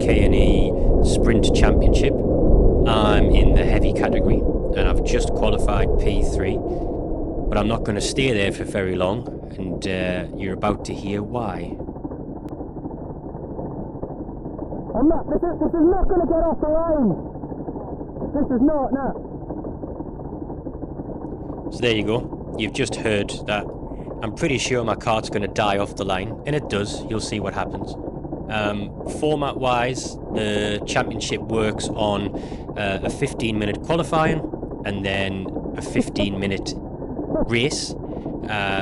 KNE Sprint Championship. I'm in the heavy category and I've just qualified P3, but I'm not going to stay there for very long, and you're about to hear why. This is not going to get off the line. This is not, no. So there you go. You've just heard that. I'm pretty sure my kart's going to die off the line, and it does. You'll see what happens. Format wise, the championship works on a 15-minute qualifying and then a 15-minute race,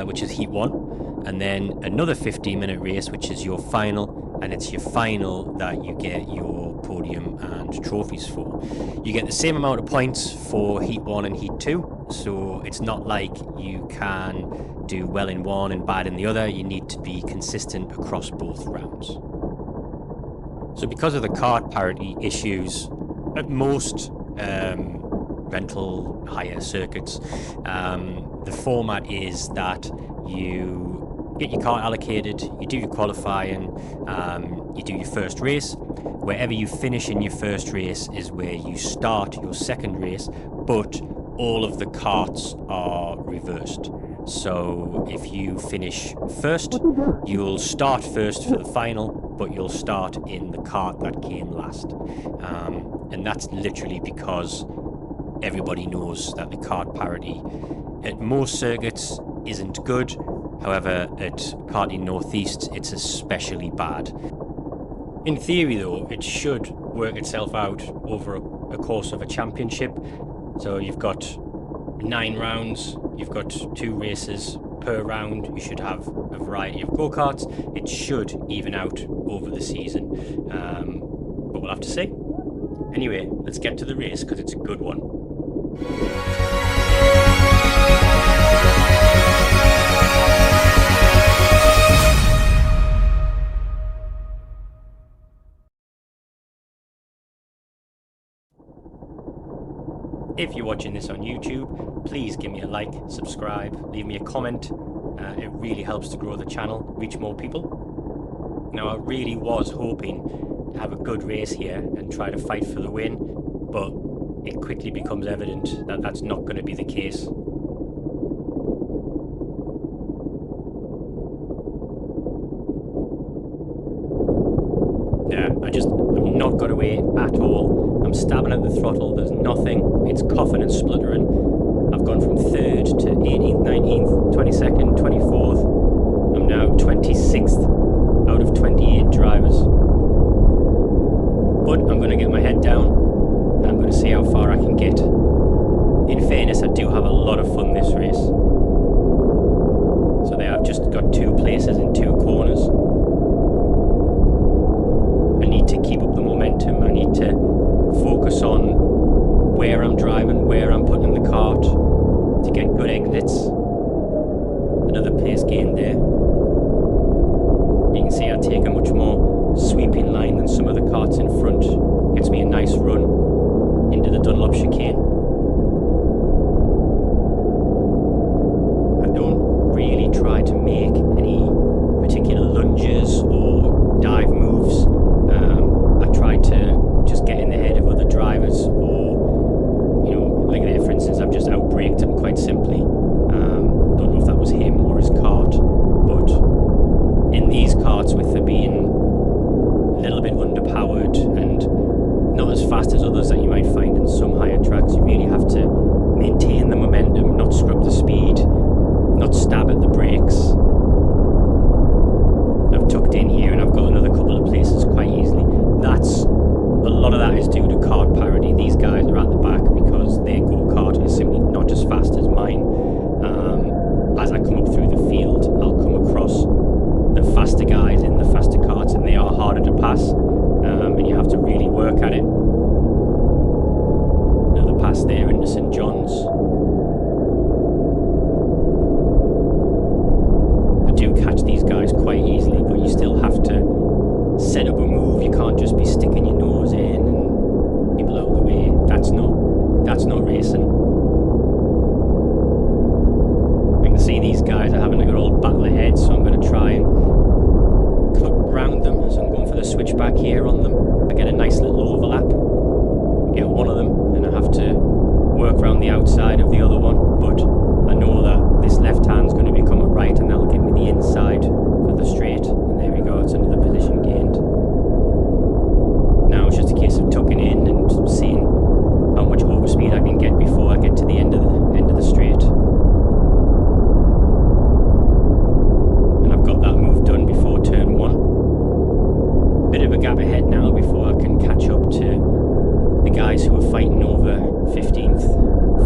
which is heat 1, and then another 15-minute race, which is your final, and it's your final that you get your podium and trophies for. You get the same amount of points for heat 1 and heat 2, so it's not like you can do well in one and bad in the other. You need to be consistent across both rounds. So because of the kart parity issues at most rental hire circuits, the format is that you get your kart allocated, you do your qualifying, you do your first race. Wherever you finish in your first race is where you start your second race, but all of the karts are reversed. So if you finish first, you'll start first for the final, but you'll start in the kart that came last. And that's literally because everybody knows that the kart parity at most circuits isn't good. However, at Karting Northeast, it's especially bad. In theory, though, it should work itself out over a course of a championship. So you've got 9 rounds, you've got 2 races per round, you should have a variety of go-karts. It should even out over the season, but we'll have to see. Anyway, let's get to the race because it's a good one. If you're watching this on YouTube, please give me a like, subscribe, leave me a comment. It really helps to grow the channel, reach more people. Now, I really was hoping to have a good race here and try to fight for the win, but it quickly becomes evident that that's not going to be the case. Yeah, I'm not got away at all. I'm stabbing at the throttle, there's nothing, it's coughing and spluttering. I've gone from 3rd to 18th, 19th, 22nd, 24th. I'm now 26th out of 28 drivers. But I'm going to get my head down and I'm going to see how far I can get. In fairness, I do have a lot of fun this race. So there, I've just got 2 places in 2 corners. I need to keep up the momentum. I need to focus on where I'm driving, where I'm putting the kart to get good exits. Another pace gain there. You can see I take a much more sweeping line than some of the karts in front. Gets me a nice run into the Dunlop chicane. I don't really try to make any particular lunges or dive moves. I try to just get in the head of other drivers, or, like there, for instance, I've just outbraked him quite simply. Don't know if that was him or his kart, but in these karts, with them being a little bit underpowered and not as fast as others that you might find in some higher tracks, you really have to maintain the momentum, not scrub the speed, not stab at the brakes. I've tucked in here and I've got another couple of places quite easily. A lot of that is due to kart parity. These guys are at the back because their go-kart is simply not as fast as mine. As I come up through the field, I'll come across the faster guys in the faster karts, and they are harder to pass, and you have to really work at it. Another pass there into St John's. I do catch these guys quite easily, but you still have to set up a move. You can't just be sticking your nose in and people out of the way. That's not get one of them, and I have to work around the outside of the other one. But I know that this left hand's going to become a right, and that'll give me the inside for the straight. And there we go, it's another position gained. Now it's just a case of tucking in and seeing how much overspeed I can get before I get to the end of the straight. And I've got that move done before turn 1. Bit of a gap ahead now before I can catch up to the guys who are fighting over 15th,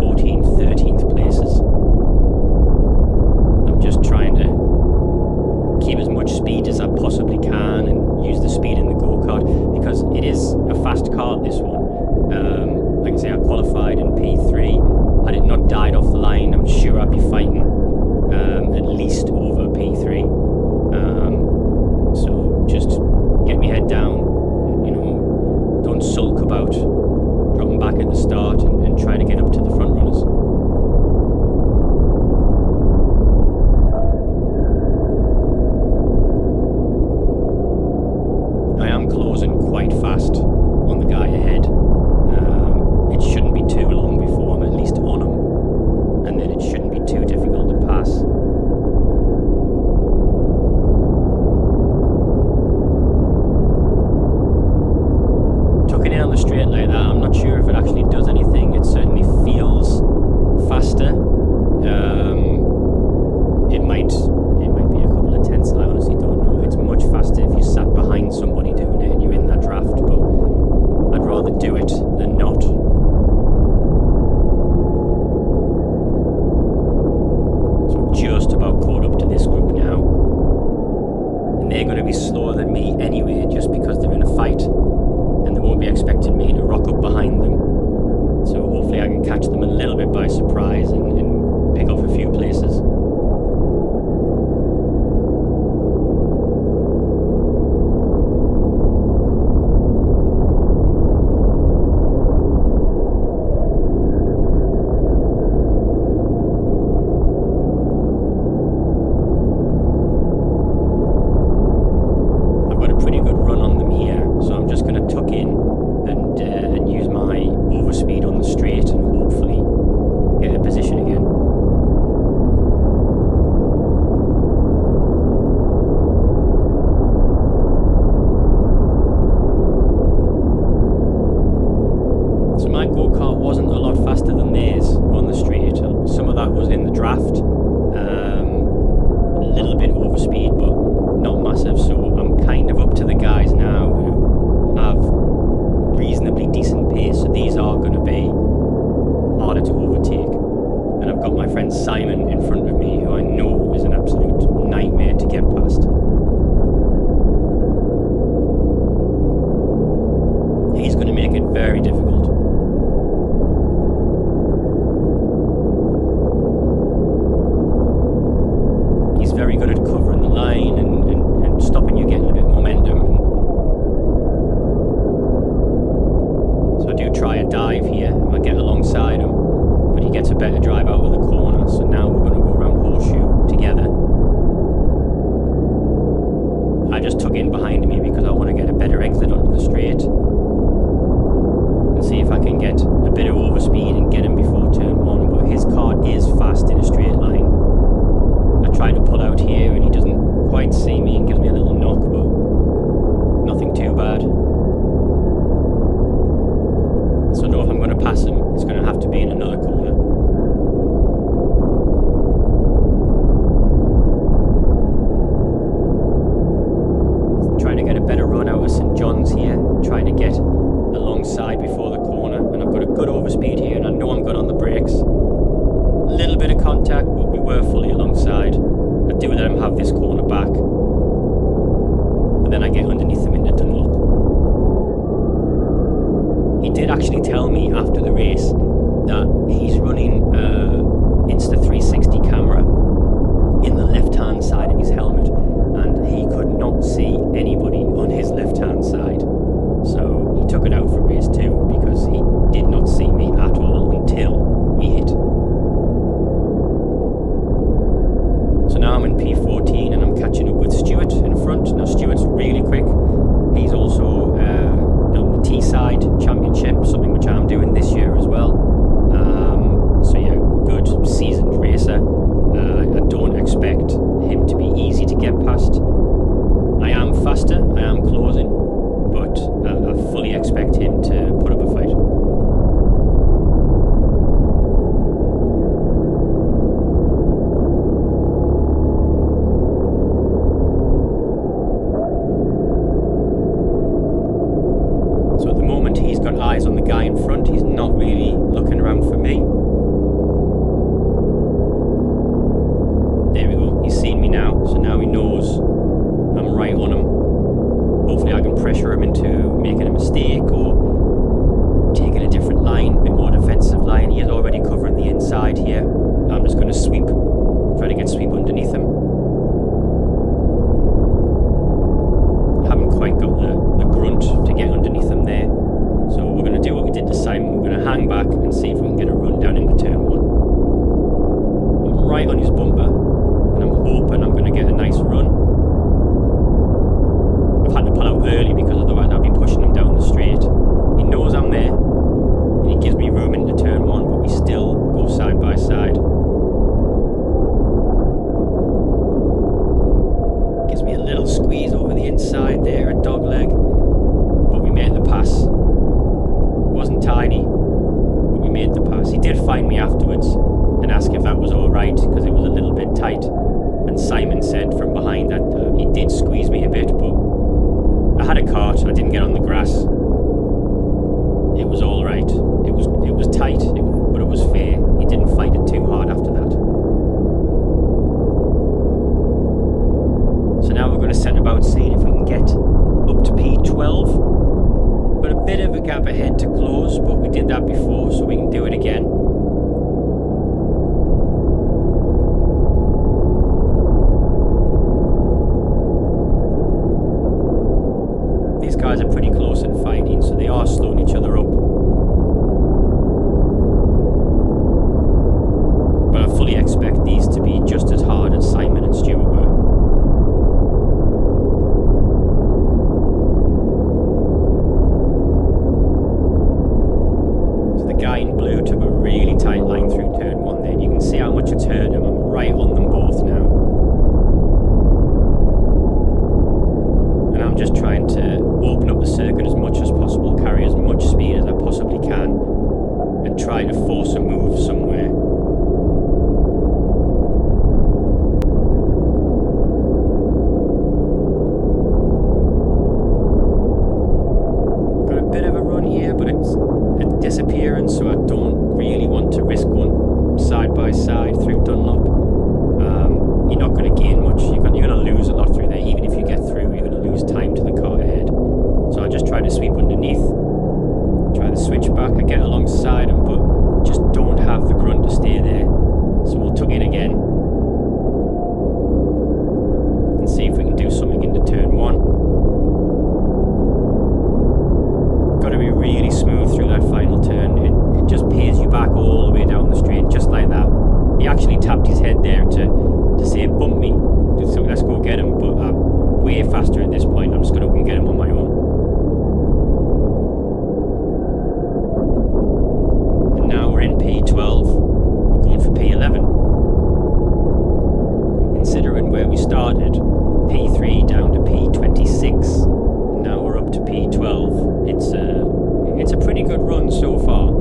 14th, 13th places. I'm just trying to keep as much speed as I possibly can and use the speed in the go-kart, because it is a fast kart, this one. Like I say, I qualified in P3. Had it not died off the line, I'm sure I'd be fighting at least over P3. So just get my head down, you know, don't sulk about dropping back at the start, and try to get up to the front runners. I am closing quite fast on the guy ahead. It shouldn't be too long before I'm at least on him, and then it shouldn't be too difficult to pass. Tucking in on the straight like that, I'm not sure if it actually does anything. It certainly feels faster. It might be a couple of tenths, I honestly don't know. It's much faster if you sat behind somebody doing it and you're in that draft, but I'd rather do it than not. So just about caught up to this group now. And they're going to be slower than me anyway, just because they're in a fight. And they won't be expecting me to rock up behind them. So hopefully I can catch them a little bit by surprise and pick off a few places. Championship, something which I'm eyes on the guy in front. He's not really looking around for me. There we go. He's seen me now, so now he knows I'm right on him. Hopefully I can pressure him into making a mistake or taking a different line, a bit more defensive line. He is already covering the inside here. I'm just going to sweep, try to get sweep underneath him. Haven't quite got the grunt to get underneath him there. So we're going to do what we did to Simon. We're going to hang back and see if we can get a run down into turn 1. I'm right on his bumper and I'm hoping I'm going to get a nice run. I've had to pull out early because otherwise I'd be pushing him down the straight. He knows I'm there and he gives me room into turn 1, but we still go side by side. Gives me a little squeeze over the inside there at dog leg, but we made the pass. Wasn't tiny, but we made the pass. He did find me afterwards and ask if that was alright because it was a little bit tight, and Simon said from behind that he did squeeze me a bit, but I had a kart, so I didn't get on the grass. It was alright. It was tight, but it was fair. He didn't fight it too hard after that. So now we're going to set about seeing if we can get up to P12. Got a bit of a gap ahead to close, but we did that before, so we can do it again. These guys are pretty close in fighting, so they are slowing each other up. But I fully expect these to be just as hard as Simon and Stuart were. Guy in blue took a really tight line through turn 1 there, and you can see how much it's hurt him. I'm right on them both now. And I'm just trying to open up the circuit as much as possible, carry as much speed as I possibly can, and try to force a move somewhere. Got a bit of a run here, but it's disappearance, so I don't really want to risk going side by side through Dunlop. You're not going to gain much. You're going to lose a lot through there. Even if you get through, you're going to lose time to the car ahead. So I just try to sweep underneath, try to switch back and get alongside him, but just don't have the grunt to stay there. So we'll tuck in again and see if we can do something into turn 1. Got to be really smooth through that final turn. It just pays you back all the way down the straight, just like that. He actually tapped his head there to say bump me, so let's go get him, but I'm way faster at this point. I'm just going to go and get him on my own. And now we're in P12, we're going for P11. Considering where we started, P3 down to P26, and now we're up to P12. It's a pretty good run so far.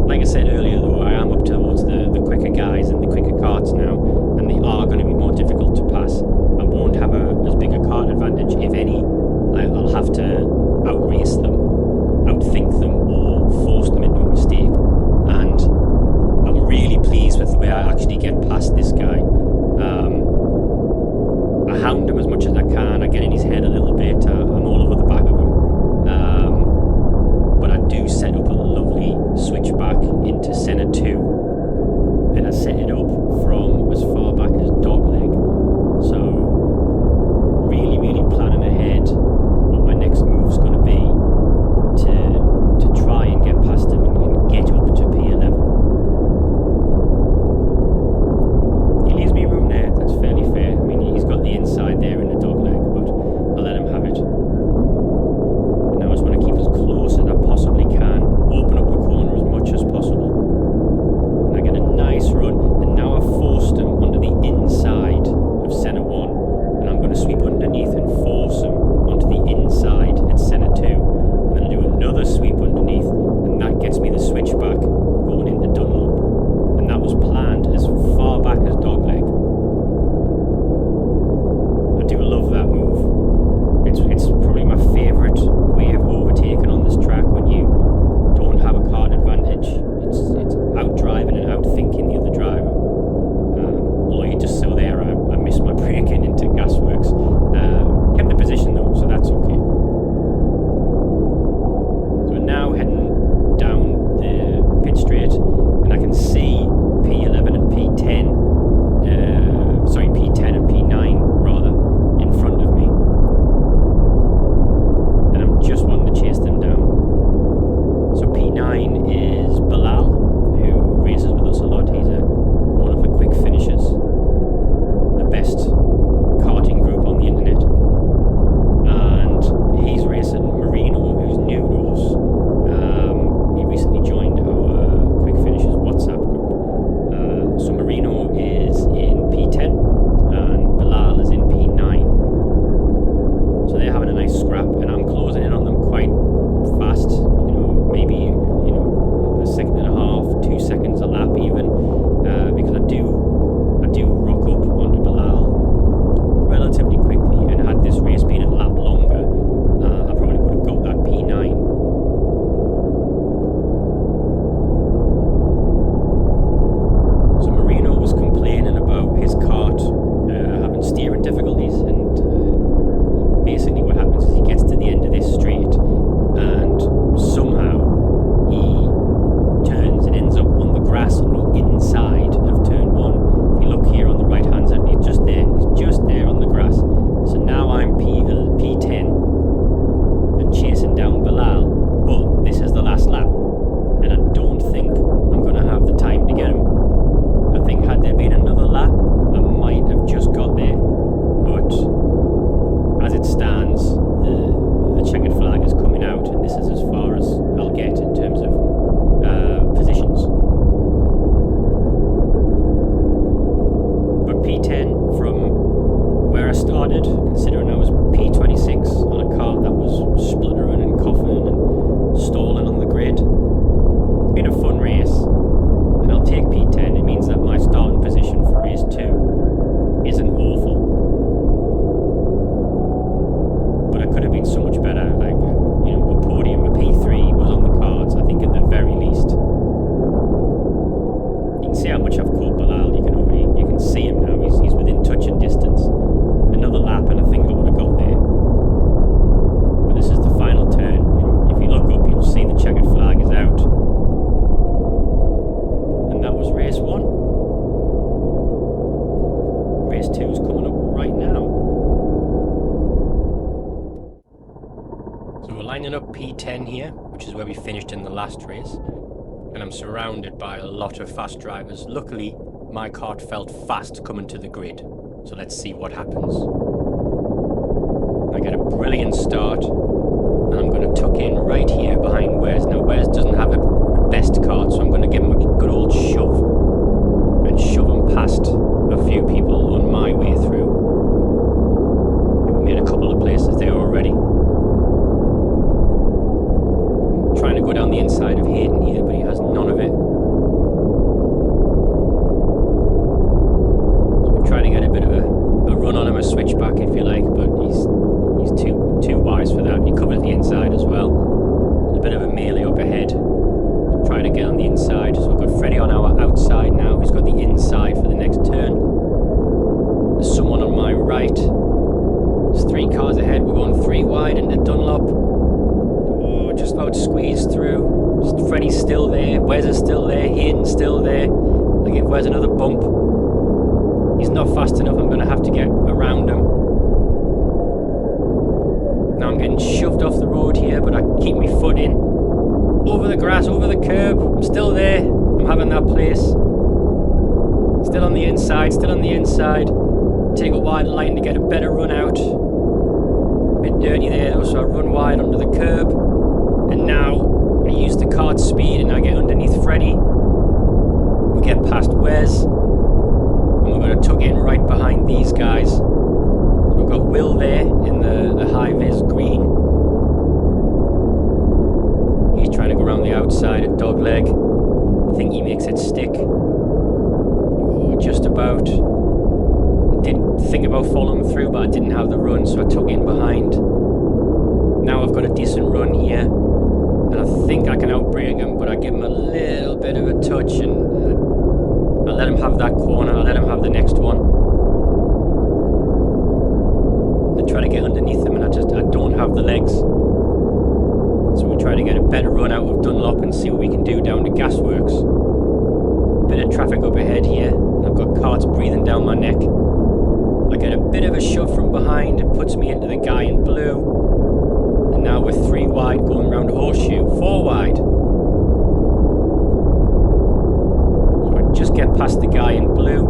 Like I said earlier though, I am up towards the quicker guys and the quicker karts now, and they are going to be more difficult to pass. I won't have as big a kart advantage, if any. I'll have been a fun race, and I'll take P10. It means that my starting position for race 2 isn't awful. But I could have been so much better. Like, you know, a podium, a P3 was on the cards, I think, at the very least. You can see how much I've caught Bilal. You can see him now. He's within touching distance. Another lap, and I think I would have got there. But this is the final turn, and if you look up, you'll see the checkered flag is out. And that was race 1. Race 2 is coming up right now. So we're lining up P10 here, which is where we finished in the last race. And I'm surrounded by a lot of fast drivers. Luckily, my kart felt fast coming to the grid. So let's see what happens. I get a brilliant start, and I'm going to tuck in right here behind Wes. Now Wes doesn't have a best kart, so I'm going to give him a good old shove and shove him past a few people on my way through. We made a couple of places there already. I'm trying to go down the inside of Hayden here, but he has none of it. Trying to get a bit of a run on him, a switchback if you like, but he's too wise for that. He covers the inside as well. There's a bit of a melee up ahead. Trying to get on the inside. So we've got Freddie on our outside now. He's got the inside for the next turn. There's someone on my right. There's 3 cars ahead. We're going 3 wide into Dunlop. Oh, just about squeezed through. Freddie's still there. Wes is still there. Hayden's still there. I'll give Wes another bump. He's not fast enough. I'm going to have to get around him. Now I'm getting shoved off the road here, but I keep my foot in. Over the grass, over the curb. I'm still there. I'm having that place. Still on the inside, still on the inside. Take a wide line to get a better run out. A bit dirty there though, so I run wide under the curb. And now I use the kart's speed and I get underneath Freddie. We get past Wes. And we're going to tuck in right behind these guys. So we've got Will there in the high-vis green. He's trying to go around the outside at Dogleg. I think he makes it stick. Oh, just about. I did think about following through, but I didn't have the run, so I tuck in behind. Now I've got a decent run here. And I think I can outbrake him, but I give him a little bit of a touch and I let him have that corner, I let him have the next one. I try to get underneath him and I don't have the legs. So we try to get a better run out of Dunlop and see what we can do down to Gasworks. A bit of traffic up ahead here. I've got carts breathing down my neck. I get a bit of a shove from behind, it puts me into the guy in blue. And now we're 3 wide going round Horseshoe, 4 wide. Just get past the guy in blue.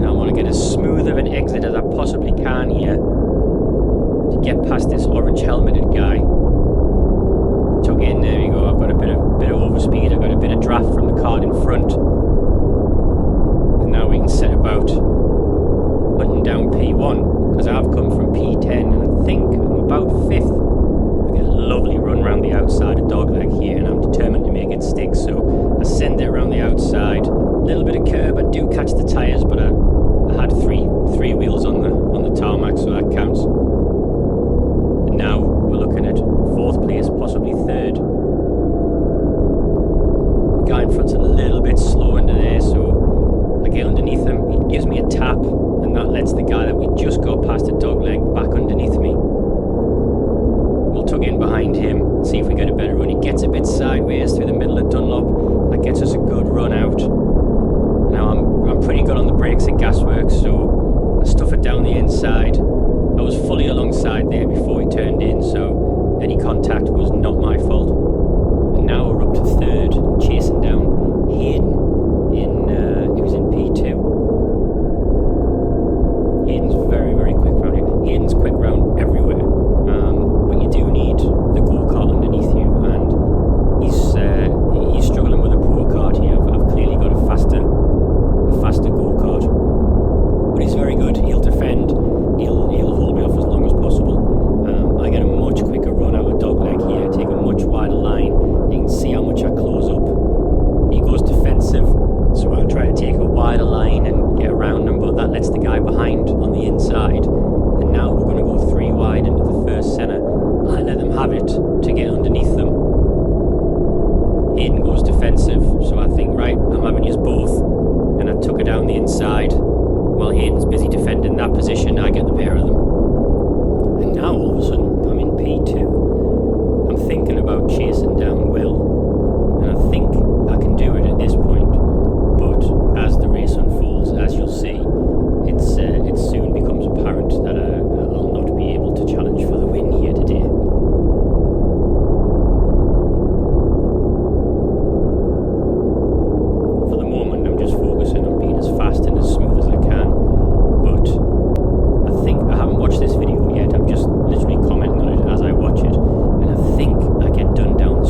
Now I want to get as smooth of an exit as I possibly can here to get past this orange helmeted guy. Tuck in, there we go. I've got a bit of overspeed. I've got a bit of draft from the kart in front. And now we can set about hunting down P1 because I've come from P10 and I think I'm about 5th. I get a lovely run around the outside of Dogleg here and I'm determined to make it stick, so I send it around the outside. A little bit of curb, I do catch the tyres, but I had three wheels on the tarmac, so that counts. And now we're looking at 4th place, possibly 3rd. The guy in front's a little bit slow into there, so I get underneath him. He gives me a tap, and that lets the guy that we just got past at Dogleg back underneath me. We'll tuck in behind him and see if we get a better run. He gets a bit sideways through the middle of Dunlop. That gets us a good run out. Now I'm pretty good on the brakes at Gasworks, so I stuff it down the inside. I was fully alongside there before he turned in, so any contact was not my fault. And now we're up to 3rd, chasing down Hayden he was in P2. Hayden's very, very quick round here. Hayden's quick round everywhere. But you do need the go-kart underneath you, and he's struggling with a poor kart here. I've clearly got a faster go-kart, but he's very good. He'll defend. He'll hold me off as long as possible. I get a much quicker run out of Dogleg here. Take a get underneath them. Hayden goes defensive, so I think, right, I'm having you both. And I took her down the inside. While Hayden's busy defending that position, I get the pair of them. And now all of a sudden, I'm in P2. I'm thinking about chasing down Will. And I think I can do it at this point. But as the race unfolds, as you'll see, it soon becomes apparent that I'll not be able to challenge for the win here today. For the moment, I'm just focusing on being as fast and as smooth as I can. But I think I haven't watched this video yet. I'm just literally commenting on it as I watch it. And I think I get done down the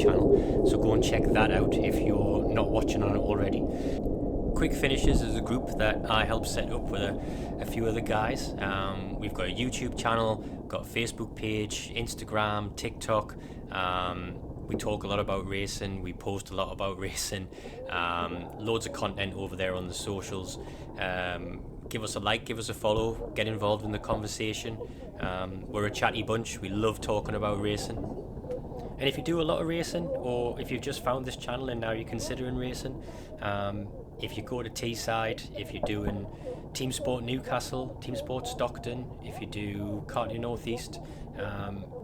channel, so go and check that out if you're not watching on it already. Quick Finishes is a group that I helped set up with a few other guys. We've got a YouTube channel, got a Facebook page, Instagram, TikTok. We talk a lot about racing, we post a lot about racing, loads of content over there on the socials. Give us a like, give us a follow, get involved in the conversation. We're a chatty bunch, we love talking about racing. And if you do a lot of racing, or if you've just found this channel and now you're considering racing, if you go to Teesside, if you're doing Team Sport Newcastle, Team Sport Stockton, if you do Karting North East,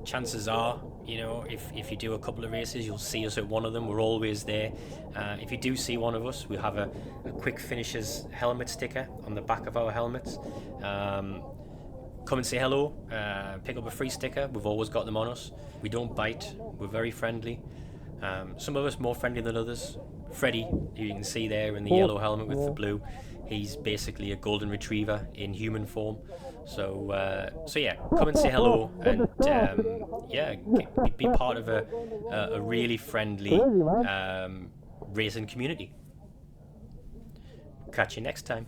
chances are, you know, if you do a couple of races, you'll see us at one of them. We're always there. If you do see one of us, we have a Quick Finishes helmet sticker on the back of our helmets. Come and say hello, pick up a free sticker. We've always got them on us. We don't bite, we're very friendly. Some of us more friendly than others. Freddie, who you can see there in the yellow helmet with the blue, he's basically a golden retriever in human form. So yeah, come and say hello, and yeah, be part of a really friendly racing community. Catch you next time.